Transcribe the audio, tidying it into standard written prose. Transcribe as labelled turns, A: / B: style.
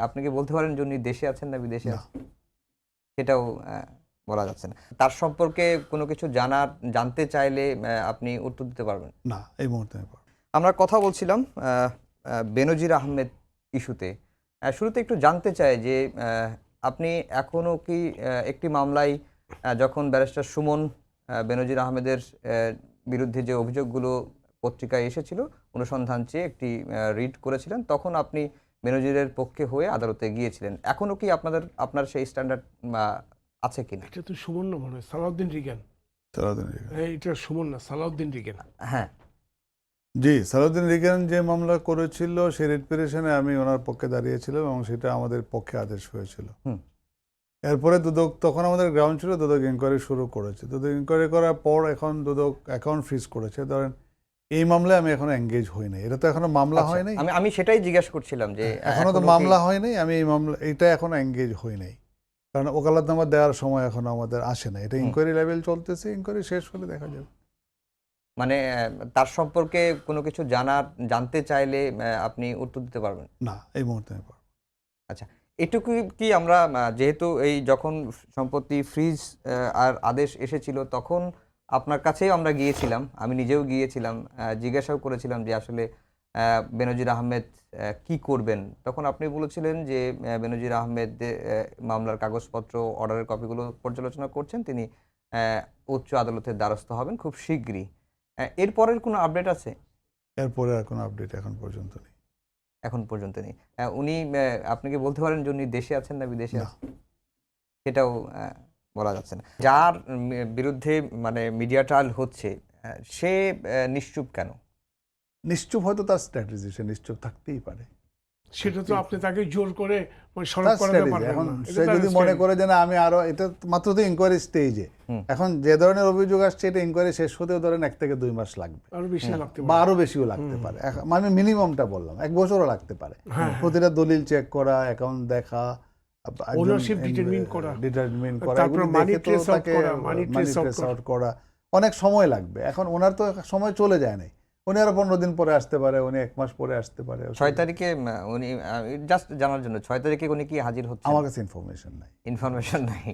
A: আপনি কি বলতে পারেন যে উনি দেশে আছেন না বিদেশে
B: না।
A: আছেন? সেটাও বলা যাচ্ছে না। তার সম্পর্কে কোনো কিছু জানতে চাইলে আপনি উত্তর দিতে পারবেন?
B: না, এই মুহূর্তে আমি পারব না।
A: আমরা কথা বলছিলাম বেনজির আহমেদ ইস্যুতে। শুরুতে একটু জানতে চাই যে আপনি এখনো কি একটি মামলায় যখন ব্যারিস্টার সুমন বেনজির আহমেদের বিরুদ্ধে যে অভিযোগগুলো পত্রিকায় এসেছিল, অনুসন্ধান চেয়ে একটি রিট করেছিলেন, তখন আপনি বেনজিরের পক্ষে হয়ে আদালতে গিয়েছিলেন। এখনো কি আপনার সেই স্ট্যান্ডার্ড আছে কিনা?
C: এটা তো সুমন না মনে হয়, সালাউদ্দিন রিগান।
B: সালাউদ্দিন রিগান।
C: এটা সুমন না, সালাউদ্দিন রিগান।
A: হ্যাঁ।
B: জি, সালাউদ্দিন রিগান যে মামলা করেছিল সেই রিট পিটিশনে আমি ওনার পক্ষে দাঁড়িয়েছিলাম এবং সেটা আমাদের পক্ষে আদেশ হয়েছিল। এরপরে দুদক, তখন আমাদের গ্রাউন্ড ছিল, দুদক ইনকোয়ারি শুরু করেছে। দুদক ইনকোয়ারি করার পর এখন দুদক অ্যাকাউন্ট ফ্রিজ করেছে। ধরেন এই মামলায় আমি এখনো এঙ্গেজ হই নাই। এটা তো এখনো মামলা হয় নাই।
A: আমি সেটাই জিজ্ঞাসা করছিলাম যে
B: এখনো তো মামলা হয় নাই। আমি এই মামলা এটা এখনো এঙ্গেজ হই নাই, কারণ ওকালতনামা দেওয়ার সময় এখনো আমাদের আসে না। এটা ইনকোয়ারি লেভেল চলতেছে, ইনকোয়ারি শেষ হলে দেখা যাবে।
A: মানে তার সম্পর্কে কোনো কিছু জানতে চাইলে আপনি উত্তর দিতে পারবেন?
B: না, এই মুহূর্তে আমি পারব না।
A: আচ্ছা, এটুকু কি আমরা যেহেতু এই যখন সম্পত্তি ফ্রিজ আর আদেশ এসেছিল, তখন আপনার কাছেই আমরা গিয়েছিলাম, আমি নিজেও গিয়েছিলাম, জিজ্ঞাসাও করেছিলাম যে আসলে বেনজির আহমেদ কি করবেন? তখন আপনি বলেছিলেন যে বেনজির আহমেদ মামলার কাগজপত্র, অর্ডারের কপিগুলো পর্যালোচনা করছেন, তিনি উচ্চ আদালতের দ্বারস্থ হবেন খুব শিগগিরই। এরপরের কোনো আপডেট আছে?
B: এরপরে আর কোনো আপডেট এখন পর্যন্ত নেই।
A: এখন পর্যন্ত নেই। উনি আপনি কি বলতে পারেন যে উনি দেশে আছেন না বিদেশে
B: না।
A: আছেন? সেটাও বলা যাচ্ছে না। যার বিরুদ্ধে মানে মিডিয়া ট্রায়াল হচ্ছে, সে নিশ্চুপ কেন?
B: নিশ্চুপ হয়তো তার স্ট্র্যাটেজি, সে নিশ্চুপ থাকতেই পারে।
C: সেটা তো আপনি তাকে জোর করে সরব
B: তার
C: করাতে
B: স্ট্র্যাটেজি।
C: পারবেন
B: এখন
C: না।
B: সে যদি মনে করে যে না আমি আরো, এটা মাত্র তো ইনকোয়ারি স্টেজে, এখন যে ধরনের অভিযোগ আসছে এটা ইনকোয়ারি শেষ হতেও ধরেন 1 থেকে 2 মাস লাগবে,
C: আরো বেশি লাগতে
B: বা
C: পারে।
B: আরো বেশিও লাগতে পারে। মানে মিনিমামটা বললাম, 1 বছরও লাগতে পারে। প্রতিটা দলিল চেক করা, অ্যাকাউন্ট দেখা,
C: ওনারশিপ ডিটারমিন করা,
B: করা,
C: তারপর
B: এগুলো
C: মানি
B: দেখে তো
C: ট্রেস আউট
B: তাকে
C: করা, মানি ট্রেস
B: আউট করা অনেক সময় লাগবে। এখন ওনার তো সময় চলে যায় নাই, উনি আরো 15 দিন পরে আসতে পারে, উনি 1 মাস পরে আসতে পারে।
A: 6 তারিখে উনি জাস্ট জানার জন্য 6 তারিখে উনি কি হাজির হচ্ছেন?
B: আমার কাছে ইনফরমেশন নাই।
A: ইনফরমেশন নাই।